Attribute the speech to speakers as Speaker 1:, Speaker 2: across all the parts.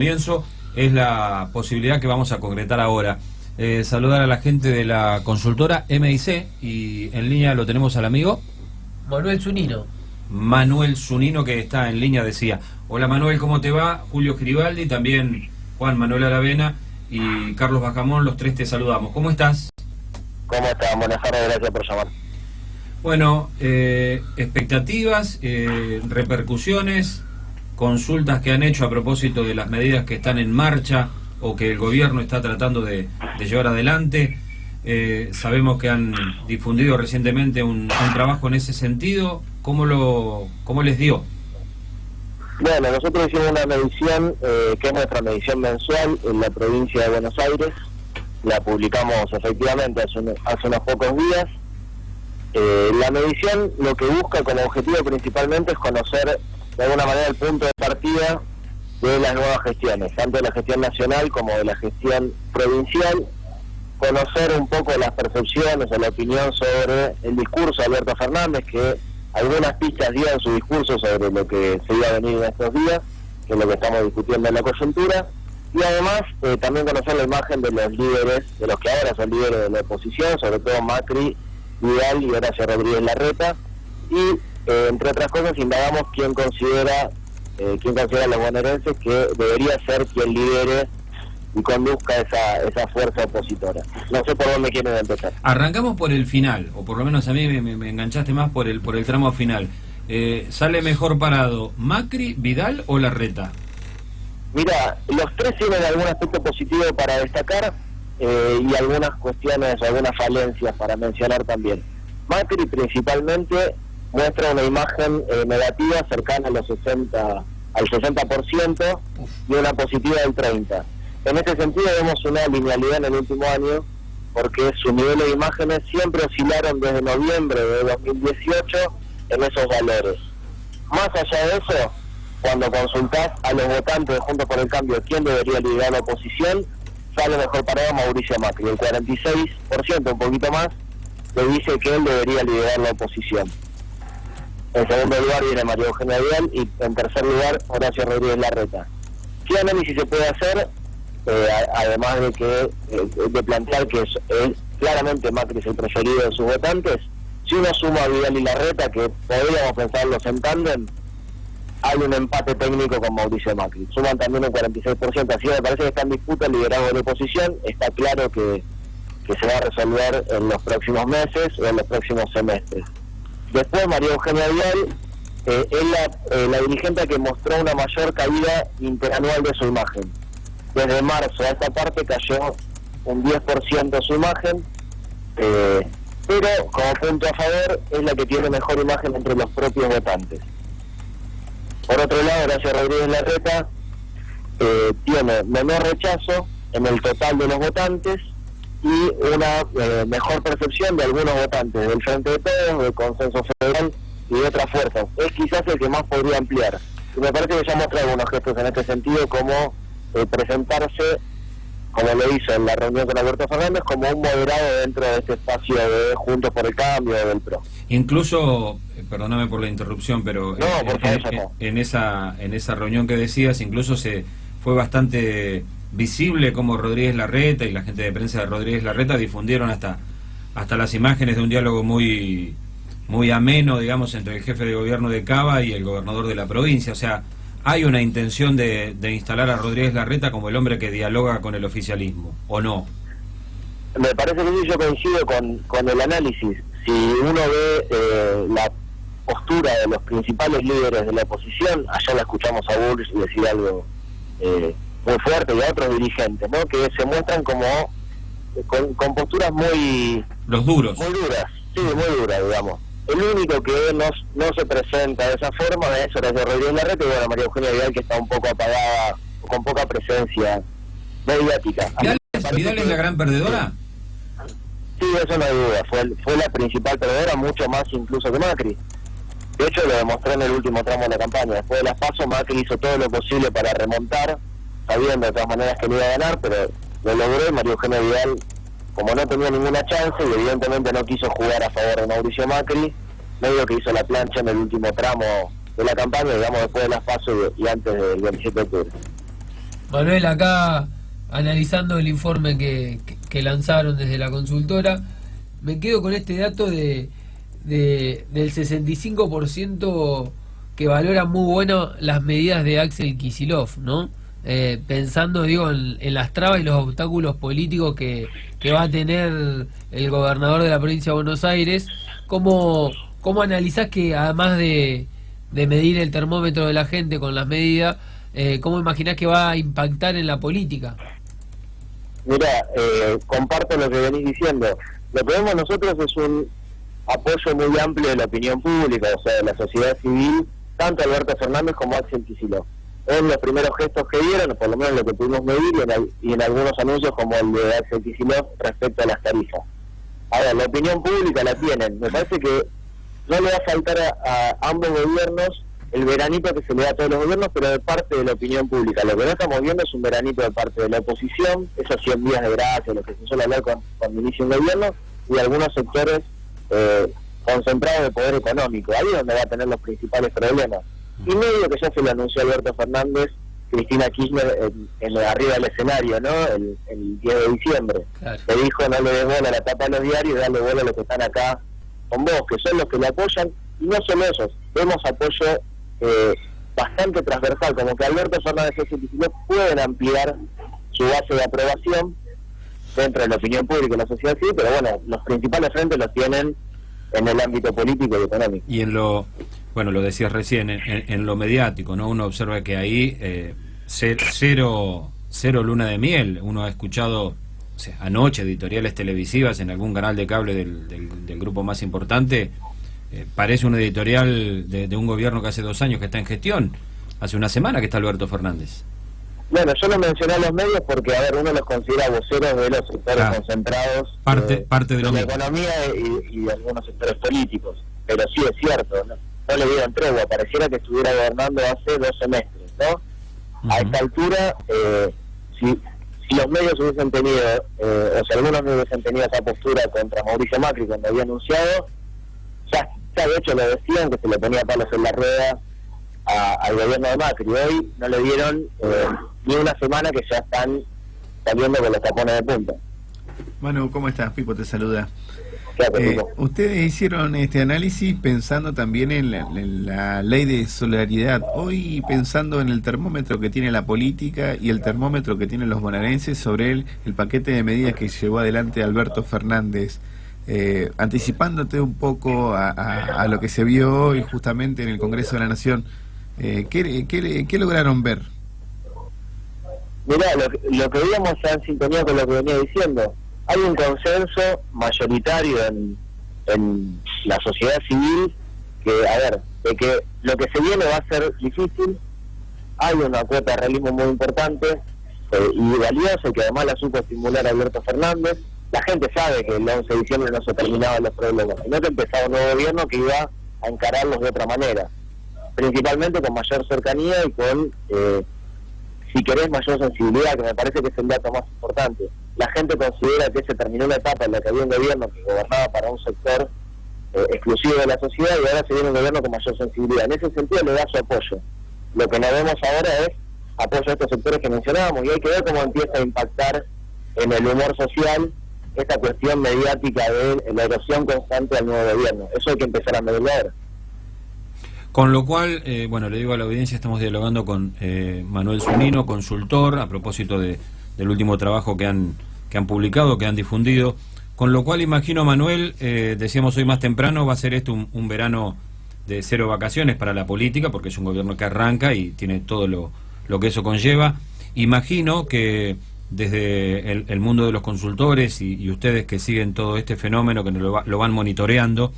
Speaker 1: comienzo es la posibilidad que vamos a concretar ahora. Saludar a la gente de la consultora MIC, y en línea lo tenemos al amigo
Speaker 2: Manuel Zunino.
Speaker 1: Manuel Zunino, que está en línea, decía. Hola Manuel, ¿cómo te va? Julio Geribaldi, también Juan Manuel Aravena y Carlos Bajamón, los tres te saludamos. ¿Cómo estás?
Speaker 3: ¿Cómo estás? Buenas tardes, gracias por llamar.
Speaker 1: Bueno, expectativas, repercusiones, consultas que han hecho a propósito de las medidas que están en marcha o que el gobierno está tratando de llevar adelante. Sabemos que han difundido recientemente un trabajo en ese sentido. ¿Cómo les dio?
Speaker 3: Bueno, nosotros hicimos una medición, que es nuestra medición mensual en la provincia de Buenos Aires. La publicamos efectivamente hace unos pocos días. La medición lo que busca como objetivo principalmente es conocer de alguna manera el punto de partida de las nuevas gestiones, tanto de la gestión nacional como de la gestión provincial, conocer un poco las percepciones o la opinión sobre el discurso de Alberto Fernández, que algunas pistas dio en su discurso sobre lo que se iba a venir en estos días, que es lo que estamos discutiendo en la coyuntura, y además también conocer la imagen de los líderes, de los que ahora son líderes de la oposición, sobre todo Macri, Vidal y Horacio Rodríguez Larreta, y entre otras cosas indagamos quién considera los bonaerenses que debería ser quien lidere y conduzca esa fuerza opositora. No sé por dónde quieren empezar.
Speaker 1: Arrancamos por el final, o por lo menos a mí me enganchaste más por el tramo final. ¿Sale mejor parado Macri, Vidal o Larreta?
Speaker 3: Mira, los tres tienen algún aspecto positivo para destacar y algunas cuestiones, algunas falencias para mencionar también. Macri principalmente muestra una imagen negativa cercana a los 60%, al 60% y una positiva del 30%. En ese sentido vemos una linealidad en el último año, porque sus niveles de imágenes siempre oscilaron desde noviembre de 2018 en esos valores. Más allá de eso, cuando consultás a los votantes de Juntos por el Cambio quién debería liderar la oposición, sale mejor parado Mauricio Macri. El 46%, un poquito más, le dice que él debería liderar la oposición. En segundo lugar viene María Eugenia Vidal y en tercer lugar Horacio Rodríguez Larreta. ¿Qué análisis se puede hacer? Además de plantear que es claramente Macri es el preferido de sus votantes, si uno suma a Vidal y Larreta, que podríamos pensarlos en tándem, hay un empate técnico con Mauricio Macri. Suman también un 46%, así me parece que está en disputa el liderazgo de la oposición. Está claro que se va a resolver en los próximos meses o en los próximos semestres. Después María Eugenia Vidal es la dirigente que mostró una mayor caída interanual de su imagen. Desde marzo a esta parte cayó un 10% su imagen, pero como punto a favor es la que tiene mejor imagen entre los propios votantes. Por otro lado, Horacio Rodríguez Larreta tiene menor rechazo en el total de los votantes y una mejor percepción de algunos votantes del Frente de Todos, del Consenso Federal y de otras fuerzas. Es quizás el que más podría ampliar. Y me parece que ya muestra algunos gestos en este sentido, como presentarse, como lo hizo en la reunión con Alberto Fernández, como un moderado dentro de este espacio de Juntos por el Cambio o del PRO.
Speaker 1: Incluso, perdóname por la interrupción, pero en esa reunión que decías, incluso se fue bastante visible como Rodríguez Larreta y la gente de prensa de Rodríguez Larreta difundieron hasta las imágenes de un diálogo muy ameno, digamos, entre el jefe de gobierno de Cava y el gobernador de la provincia. O sea, hay una intención de instalar a Rodríguez Larreta como el hombre que dialoga con el oficialismo, ¿o no?
Speaker 3: Me parece que sí, yo coincido con el análisis. Si uno ve la postura de los principales líderes de la oposición, allá la escuchamos a Bullrich decir algo muy fuerte, y a otros dirigentes, ¿no?, que se muestran como con posturas muy...
Speaker 1: Los duros.
Speaker 3: Muy duras, sí, muy duras, digamos. El único que no se presenta de esa forma es Horacio Rodríguez Larreta y bueno, María Eugenia Vidal, que está un poco apagada, con poca presencia mediática.
Speaker 1: ¿Vidal es la gran perdedora?
Speaker 3: Sí, eso no hay duda. Fue la principal perdedora, mucho más incluso que Macri. De hecho, lo demostró en el último tramo de la campaña. Después de las PASO, Macri hizo todo lo posible para remontar, sabiendo de todas maneras que no iba a ganar, pero lo logró. María Eugenia Vidal, como no tenía ninguna chance y evidentemente no quiso jugar a favor de Mauricio Macri, medio que hizo la plancha en el último tramo de la campaña, digamos, después de las PASO y antes del 27 de octubre.
Speaker 2: Manuel, acá analizando el informe que lanzaron desde la consultora, me quedo con este dato del 65% que valora muy bueno las medidas de Axel Kicillof, ¿no? Pensando, digo, en las trabas y los obstáculos políticos que va a tener el gobernador de la provincia de Buenos Aires. ¿Cómo analizás que, además de medir el termómetro de la gente con las medidas, cómo imaginás que va a impactar en la política?
Speaker 3: Mira, comparto lo que venís diciendo. Lo que vemos nosotros es un apoyo muy amplio de la opinión pública, o sea, de la sociedad civil, tanto Alberto Fernández como Axel Kicillof. En los primeros gestos que dieron, por lo menos lo que pudimos medir, y en algunos anuncios como el de Axel Kicillof respecto a las tarifas. Ahora, la opinión pública la tienen. Me parece que no le va a faltar a ambos gobiernos el veranito que se le da a todos los gobiernos, pero de parte de la opinión pública. Lo que no estamos viendo es un veranito de parte de la oposición, esos 100 días de gracia, lo que se suele hablar cuando inicia un gobierno, y algunos sectores concentrados de poder económico. Ahí es donde va a tener los principales problemas. Y medio que ya se lo anunció Alberto Fernández, Cristina Kirchner en arriba del escenario, ¿no? El 10 de diciembre. Claro. Le dijo: no le des bola a la tapa de los diarios, dale bola a los que están acá con vos, que son los que le apoyan. Y no solo esos, vemos apoyo bastante transversal, como que Alberto Fernández y Kicillof pueden ampliar su base de aprobación dentro de la opinión pública y la sociedad civil, pero bueno, los principales frentes los tienen en el ámbito político y económico.
Speaker 1: Y en lo, bueno, lo decías recién, en lo mediático, ¿no? Uno observa que ahí cero luna de miel. Uno ha escuchado, o sea, anoche editoriales televisivas en algún canal de cable del grupo más importante. Parece un editorial de un gobierno que hace 2 años que está en gestión. Hace una semana que está Alberto Fernández.
Speaker 3: Bueno, yo lo mencioné a los medios porque, a ver, uno los considera voceros de los sectores concentrados
Speaker 1: parte de
Speaker 3: la economía y de algunos sectores políticos. Pero sí es cierto, no le dieron tregua. Pareciera que estuviera gobernando hace 2 semestres, ¿no? A esta altura, si los medios hubiesen tenido, o si algunos medios hubiesen tenido esa postura contra Mauricio Macri cuando había anunciado, ya de hecho lo decían, que se le ponía palos en la rueda al gobierno de Macri. Hoy no le dieron ni una semana que ya están saliendo con los tapones de punta.
Speaker 4: Manu, ¿cómo estás? Pipo te saluda.
Speaker 3: Pipo.
Speaker 4: Ustedes hicieron este análisis pensando también en la ley de solidaridad. Hoy pensando en el termómetro que tiene la política y el termómetro que tienen los bonaerenses sobre el paquete de medidas que llevó adelante Alberto Fernández. Anticipándote un poco a lo que se vio hoy justamente en el Congreso de la Nación, ¿qué lograron ver?
Speaker 3: Mirá, lo que veíamos ya en sintonía con lo que venía diciendo. Hay un consenso mayoritario en la sociedad civil que, a ver, de que lo que se viene va a ser difícil. Hay una cuota de realismo muy importante y valiosa, y que además la supo estimular a Alberto Fernández. La gente sabe que el 11 de diciembre no se terminaban los problemas, sino que empezaba un nuevo gobierno que iba a encararlos de otra manera, principalmente con mayor cercanía y con, si querés, mayor sensibilidad, que me parece que es el dato más importante. La gente considera que se terminó una etapa en la que había un gobierno que gobernaba para un sector exclusivo de la sociedad, y ahora se viene un gobierno con mayor sensibilidad. En ese sentido le da su apoyo. Lo que no vemos ahora es apoyo a estos sectores que mencionábamos, y hay que ver cómo empieza a impactar en el humor social esta cuestión mediática de la erosión constante del nuevo gobierno. Eso hay que empezar a medirlo ahora.
Speaker 1: Con lo cual, bueno, le digo a la audiencia, estamos dialogando con Manuel Zunino, consultor, a propósito del último trabajo que han publicado, que han difundido. Con lo cual, imagino, Manuel, decíamos hoy más temprano, va a ser esto un verano de 0 vacaciones para la política, porque es un gobierno que arranca y tiene todo lo que eso conlleva. Imagino que desde el mundo de los consultores y ustedes que siguen todo este fenómeno, que lo van monitoreando,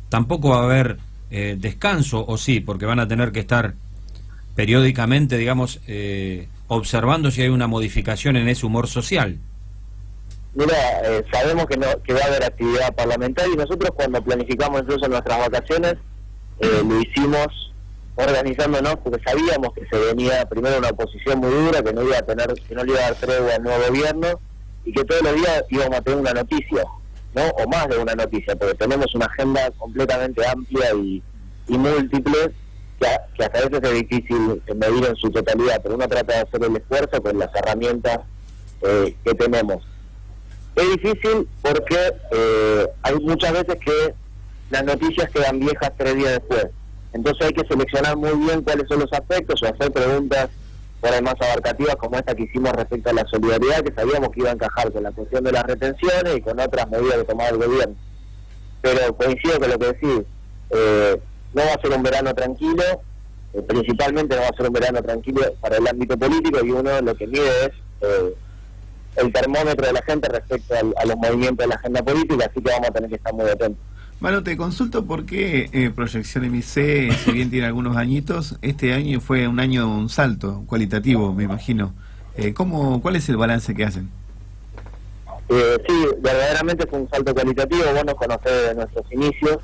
Speaker 1: tampoco va a haber descanso, o sí, porque van a tener que estar periódicamente, digamos, observando si hay una modificación en ese humor social.
Speaker 3: Mira, sabemos que va a haber actividad parlamentaria, y nosotros cuando planificamos incluso nuestras vacaciones lo hicimos organizándonos porque sabíamos que se venía primero una oposición muy dura, que no le iba a dar tregua al nuevo gobierno, y que todos los días íbamos a tener una noticia, ¿no? O más de una noticia, porque tenemos una agenda completamente amplia y múltiple, que hasta a veces es difícil medir en su totalidad, pero uno trata de hacer el esfuerzo con las herramientas que tenemos. Es difícil porque hay muchas veces que las noticias quedan viejas 3 días después, entonces hay que seleccionar muy bien cuáles son los aspectos o hacer preguntas por ahí más abarcativas como esta que hicimos respecto a la solidaridad, que sabíamos que iba a encajar con la cuestión de las retenciones y con otras medidas que tomaba el gobierno. Pero coincido con lo que decís, no va a ser un verano tranquilo, principalmente no va a ser un verano tranquilo para el ámbito político, y uno lo que mide es el termómetro de la gente respecto a los movimientos de la agenda política, así que vamos a tener que estar muy atentos.
Speaker 4: Bueno, te consulto por qué Proyección MIC, si bien tiene algunos añitos, este año fue un salto cualitativo, me imagino. ¿Cuál es el balance que hacen?
Speaker 3: Sí, verdaderamente fue un salto cualitativo. Vos nos conocés de nuestros inicios,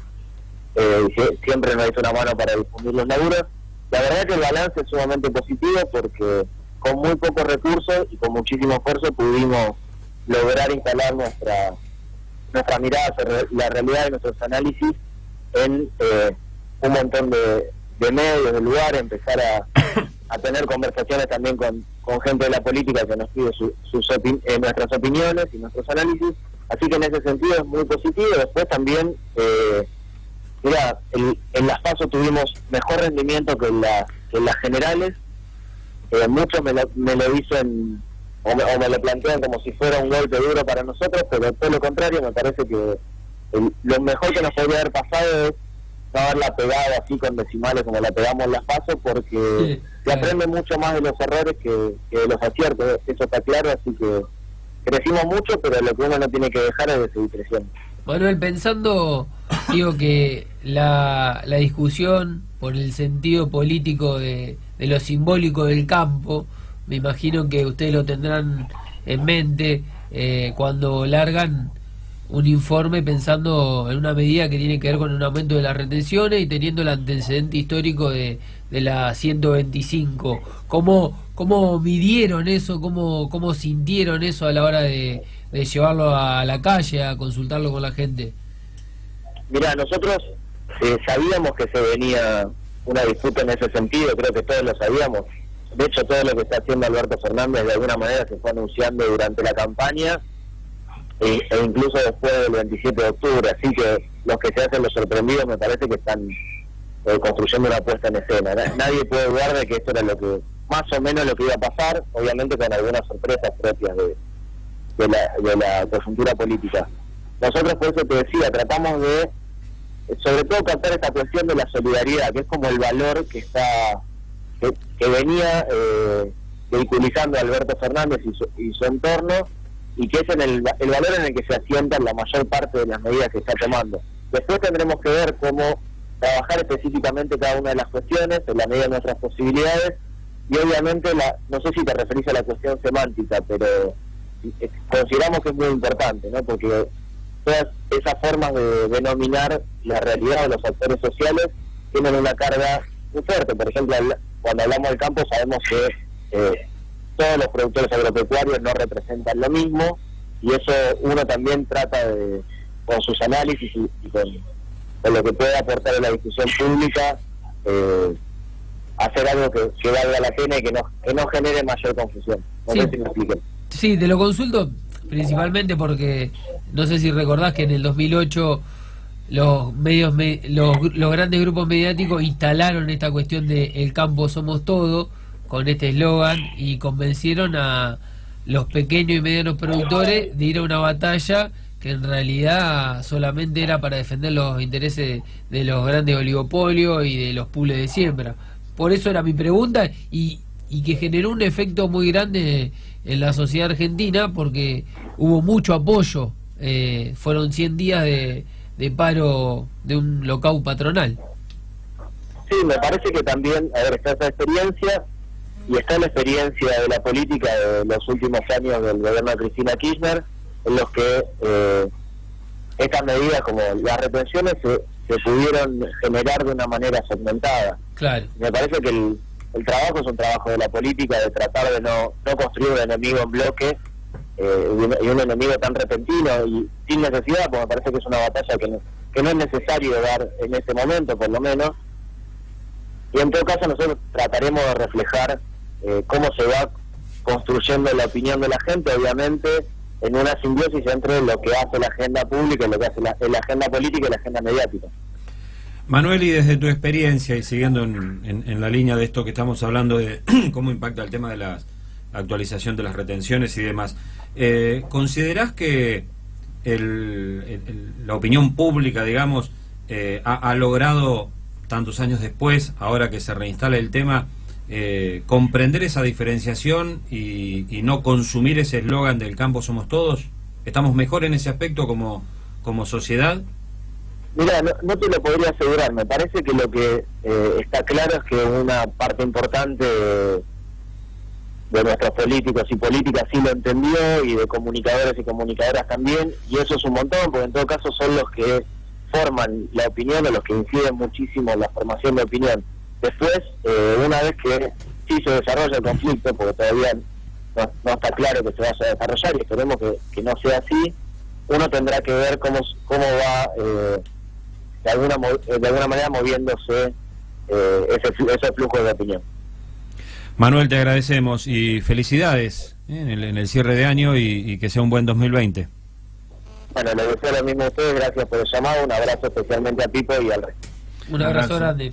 Speaker 3: siempre nos hizo una mano para difundir los laburos. La verdad que el balance es sumamente positivo porque con muy pocos recursos y con muchísimo esfuerzo pudimos lograr instalar nuestra mirada sobre la realidad y nuestros análisis en un montón de medios, de lugares, empezar a tener conversaciones también con gente de la política que nos pide nuestras opiniones y nuestros análisis, así que en ese sentido es muy positivo. Después también en las PASO tuvimos mejor rendimiento que en las generales. Muchos me lo dicen o me lo plantean como si fuera un golpe duro para nosotros, pero todo lo contrario. Me parece que lo mejor que nos podría haber pasado es no haberla pegado así con decimales como la pegamos las PASO, porque se aprende mucho más de los errores que de los aciertos, eso está claro, así que crecimos mucho, pero lo que uno no tiene que dejar es de seguir creciendo.
Speaker 2: Manuel, pensando, digo que la discusión por el sentido político de lo simbólico del campo, me imagino que ustedes lo tendrán en mente cuando largan un informe pensando en una medida que tiene que ver con un aumento de las retenciones y teniendo el antecedente histórico de la 125. ¿Cómo midieron eso? ¿Cómo sintieron eso a la hora de llevarlo a la calle, a consultarlo con la gente?
Speaker 3: Mirá, nosotros sabíamos que se venía una disputa en ese sentido, creo que todos lo sabíamos. De hecho, todo lo que está haciendo Alberto Fernández de alguna manera se fue anunciando durante la campaña e incluso después del 27 de octubre, así que los que se hacen los sorprendidos me parece que están construyendo una puesta en escena. Nadie puede dudar de que esto era lo que más o menos lo que iba a pasar, obviamente con algunas sorpresas propias de la coyuntura política. Nosotros, por eso te decía, tratamos de sobre todo captar esta cuestión de la solidaridad, que es como el valor que venía vehiculizando Alberto Fernández y su entorno, y que es el valor en el que se asientan la mayor parte de las medidas que está tomando. Después tendremos que ver cómo trabajar específicamente cada una de las cuestiones en la medida de nuestras posibilidades, y obviamente no sé si te referís a la cuestión semántica, pero consideramos que es muy importante, ¿no? Porque todas esas formas de denominar la realidad de los actores sociales tienen una carga muy fuerte. Por ejemplo, cuando hablamos del campo sabemos que todos los productores agropecuarios no representan lo mismo, y eso uno también trata de, con sus análisis y con lo que puede aportar en la discusión pública, hacer algo que valga la pena y que no genere mayor confusión. No sé si me expliquen.
Speaker 2: Sí, te lo consulto principalmente porque no sé si recordás que en el 2008 los grandes grupos mediáticos instalaron esta cuestión de el campo somos todo con este eslogan y convencieron a los pequeños y medianos productores de ir a una batalla que en realidad solamente era para defender los intereses de los grandes oligopolios y de los pools de siembra. Por eso era mi pregunta, y que generó un efecto muy grande en la sociedad argentina porque hubo mucho apoyo. Fueron 100 días de paro de un lockout patronal.
Speaker 3: Sí, me parece que también, está esa experiencia y está la experiencia de la política de los últimos años del gobierno de Cristina Kirchner, en los que estas medidas como las retenciones se pudieron generar de una manera segmentada.
Speaker 2: Claro. Me
Speaker 3: parece que el trabajo es un trabajo de la política, de tratar de no construir un enemigo en bloque y un enemigo tan repentino y sin necesidad, porque me parece que es una batalla que no es necesario dar en este momento, por lo menos. y en todo caso nosotros trataremos de reflejar cómo se va construyendo la opinión de la gente, obviamente en una simbiosis entre lo que hace la agenda pública y lo que hace la agenda política y la agenda mediática.
Speaker 1: Manuel, y desde tu experiencia y siguiendo en la línea de esto que estamos hablando de cómo impacta el tema de la actualización de las retenciones y demás, ¿considerás que la opinión pública, digamos, ha logrado, tantos años después, ahora que se reinstala el tema, comprender esa diferenciación y no consumir ese eslogan del campo somos todos? ¿Estamos mejor en ese aspecto como sociedad?
Speaker 3: Mira, no te lo podría asegurar. Me parece que lo que está claro es que una parte importante de nuestros políticos y políticas sí lo entendió, y de comunicadores y comunicadoras también, y eso es un montón, porque en todo caso son los que forman la opinión o los que inciden muchísimo en la formación de opinión. Después, una vez que sí se desarrolla el conflicto, porque todavía no está claro que se vaya a desarrollar, y esperemos que no sea así, uno tendrá que ver cómo va de alguna manera moviéndose ese flujo de opinión.
Speaker 1: Manuel, te agradecemos y felicidades en el cierre de año y que sea un buen 2020.
Speaker 3: Bueno, le deseo lo mismo a ustedes, gracias por el llamado, un abrazo especialmente a Pipo y al resto.
Speaker 2: Un abrazo grande.